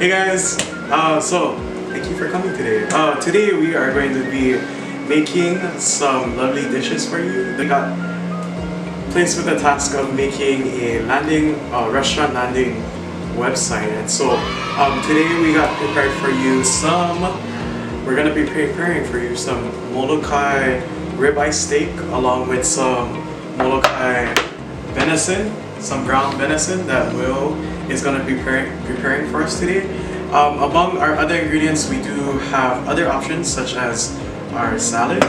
Hey guys, so thank you for coming today. Today we are going to be making some lovely dishes for you. We got placed with the task of making a restaurant landing website, and so today we got prepared for you we're going to be preparing for you some Molokai ribeye steak along with some Molokai venison, some ground venison that Will is going to be preparing for us today. Among our other ingredients, we do have other options such as our salad,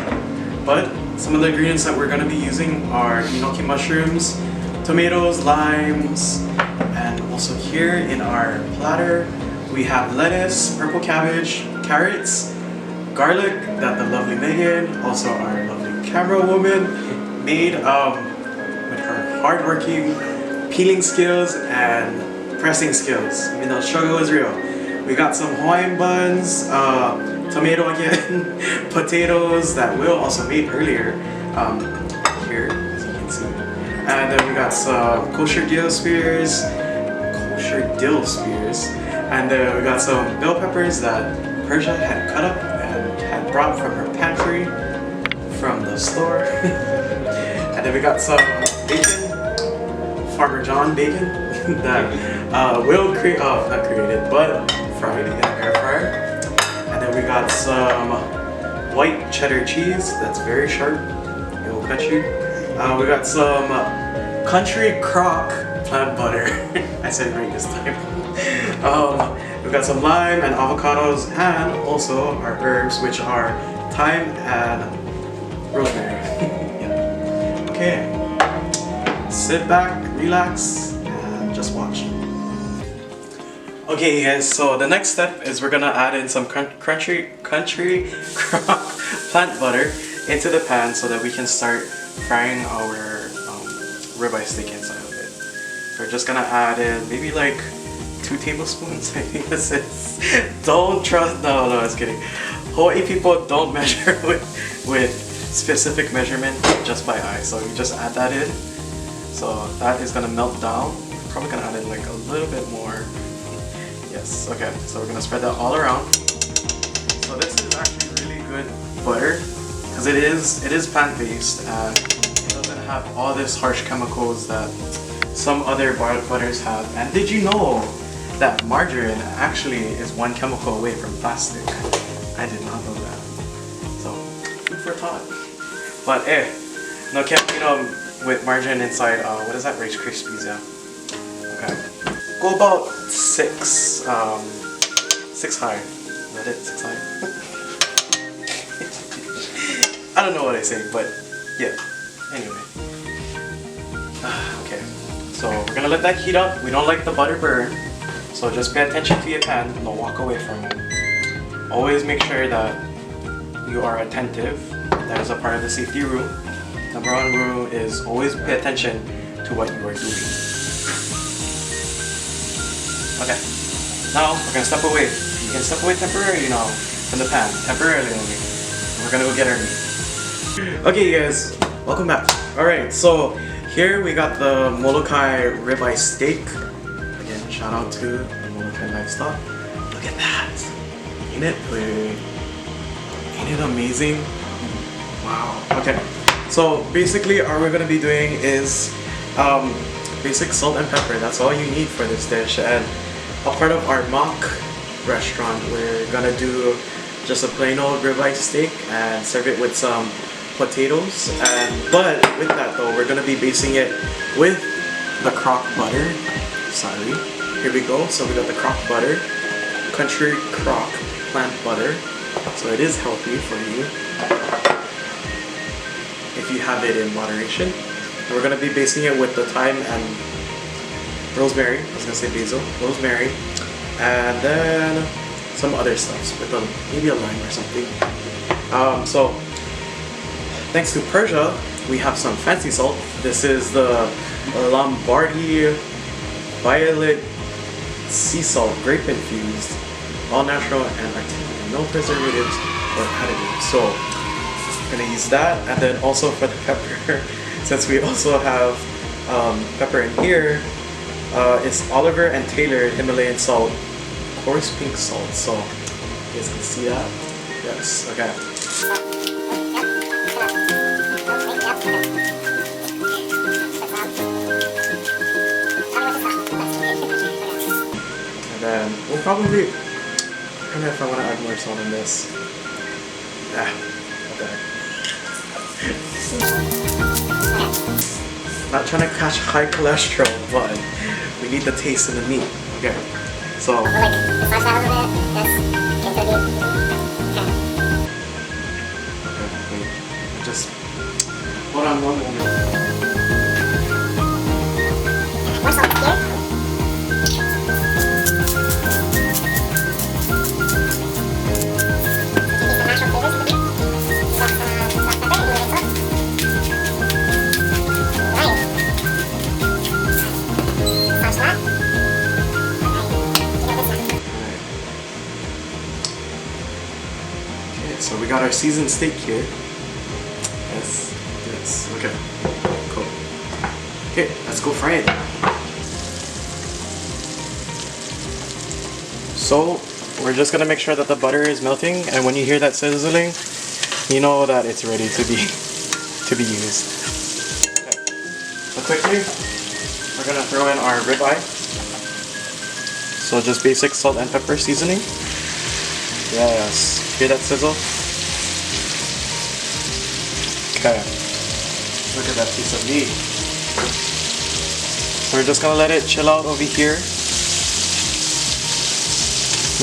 but some of the ingredients that we're going to be using are enoki mushrooms, tomatoes, limes, and also here in our platter we have lettuce, purple cabbage, carrots, garlic that the lovely Megan, also our lovely camera woman, made with her hardworking peeling skills and pressing skills, even though struggle is real. We got some Hawaiian buns, tomato again, potatoes that Will also made earlier, here as you can see. And then we got some kosher dill spears, and then we got some bell peppers that Persia had cut up and had brought from her pantry from the store. And then we got some bacon, Farmer John bacon, that Will not created, but fried in an air fryer. And then we got some white cheddar cheese that's very sharp, it will cut you. We got some country crock plant butter. I said it right this time. We got some lime and avocados, and also our herbs, which are thyme and rosemary. Yeah. Okay, sit back, relax, and just watch. Okay guys, so the next step is we're gonna add in some country crock plant butter into the pan so that we can start frying our ribeye steak inside of it. So we're just gonna add in maybe like 2 tablespoons, I think this is. Don't trust, no, I was kidding. Hawaii people don't measure with specific measurement, just by eye. So you just add that in. So that is gonna melt down. Probably gonna add in like a little bit more. Yes, okay, so we're gonna spread that all around. So this is actually really good butter because it is plant-based and it doesn't have all this harsh chemicals that some other butters have. And did you know that margarine actually is 1 chemical away from plastic? I did not know that. So, food for thought. But no cappuccino with margarine inside, what is that, Rice Krispies, yeah? Okay. Go about 6 high. Is that it? 6 high? I don't know what I say, but yeah. Anyway. Okay. So we're gonna let that heat up. We don't like the butter burn. So just pay attention to your pan. Don't walk away from it. Always make sure that you are attentive. That is a part of the safety rule. Number 1 rule is always pay attention to what you are doing. Okay, now we're gonna step away. You can step away temporarily now from the pan, temporarily only. We're gonna go get our meat. Okay guys, welcome back. Alright, so here we got the Molokai ribeye steak. Again, shout out to the Molokai livestock. Look at that. Ain't it pretty? Ain't it amazing? Wow. Okay, so basically all we're gonna be doing is basic salt and pepper. That's all you need for this dish. And a part of our mock restaurant, we're gonna do just a plain old ribeye steak and serve it with some potatoes. But with that though, we're gonna be basing it with the crock butter. Sorry. Here we go. So we got the crock butter, country crock plant butter. So it is healthy for you if you have it in moderation. And we're gonna be basing it with the thyme and rosemary. I was gonna say basil, rosemary, and then some other stuffs with maybe a lime or something. So thanks to Persia, we have some fancy salt. This is the Lombardy Violet Sea Salt, grape infused, all natural and artisanal, no preservatives or additives. So I'm gonna use that, and then also for the pepper, since we also have pepper in here, it's Oliver and Taylor Himalayan salt forest pink salt. So you guys can see that. Yes. Okay. And then we'll probably, I don't know if I want to add more salt in this. Not trying to catch high cholesterol, but we need the taste in the meat. Okay, so. Wait, just hold on one moment. So we got our seasoned steak here. Yes. Okay. Cool. Okay, let's go fry it. So we're just gonna make sure that the butter is melting, and when you hear that sizzling, you know that it's ready to be used. Okay. So quickly, we're gonna throw in our ribeye. So just basic salt and pepper seasoning. Yes. Hear that sizzle? Okay. Look at that piece of meat. So we're just gonna let it chill out over here.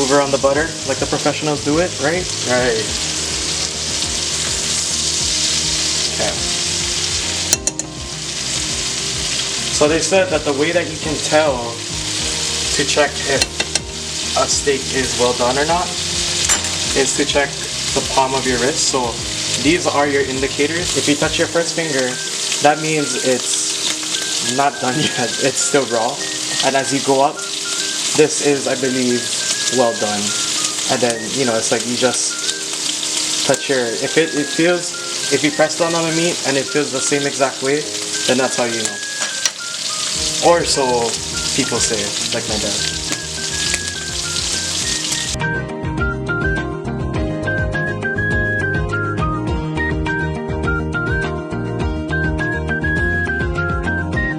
Move around the butter like the professionals do it, right? Right. Okay. So they said that the way that you can tell to check if a steak is well done or not is to check the palm of your wrist. So these are your indicators. If you touch your first finger, that means it's not done yet. It's still raw. And as you go up, this is, I believe, well done. And then, you know, it's like you just touch your, if you press down on the meat and it feels the same exact way, then that's how you know. Or so people say, like my dad.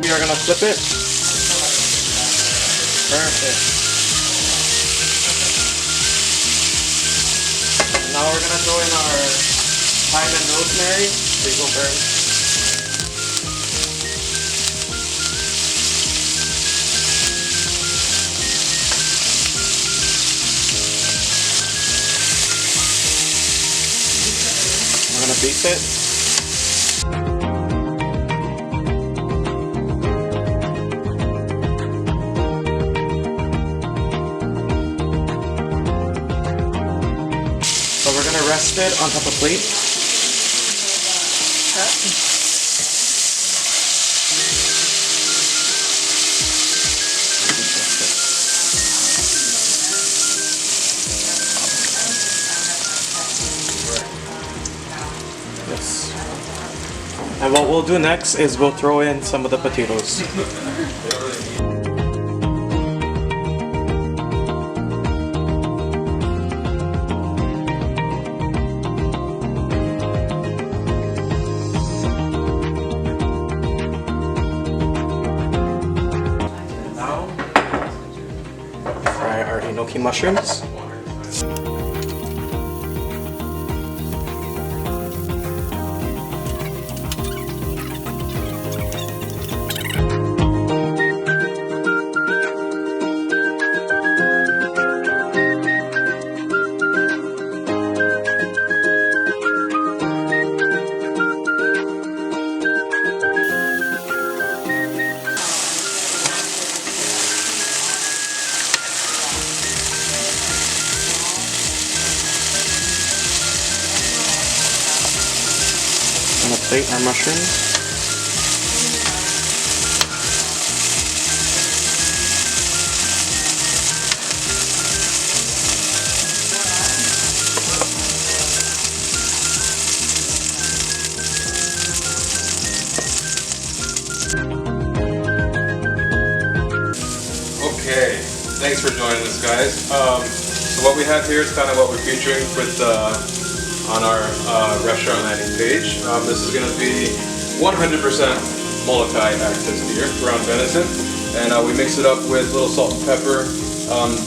We're gonna flip it. Perfect. Now we're gonna throw in our thyme and rosemary. Please don't burn. We're gonna baste it. So we're gonna rest it on top of a plate. Yes. And what we'll do next is we'll throw in some of the potatoes. Fry our enoki mushrooms. I'm gonna plate our mushrooms. Okay, Thanks for joining us, guys. So what we have here is kind of what we're featuring with on our restaurant landing page. This is going to be 100% Molokai access deer, ground venison, and we mix it up with a little salt and pepper.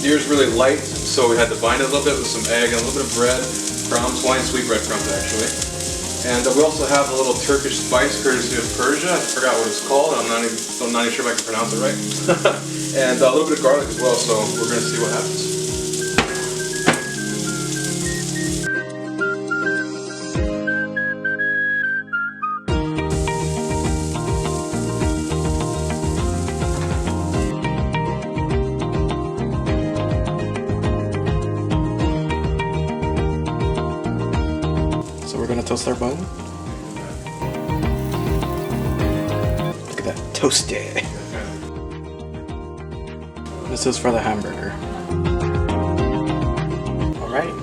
Deer's really light, so we had to bind it a little bit with some egg and a little bit of bread, crumbs, wine sweet breadcrumbs actually. And we also have a little Turkish spice courtesy of Persia. I forgot what it's called. I'm not even sure if I can pronounce it right. And a little bit of garlic as well, so we're going to see what happens. So we're gonna toast our bun. Look at that toasty. This is for the hamburger. All right.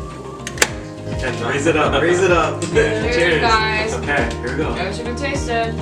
And raise it up. Raise it up. Cheers, guys. Okay, here we go. Should have tasted.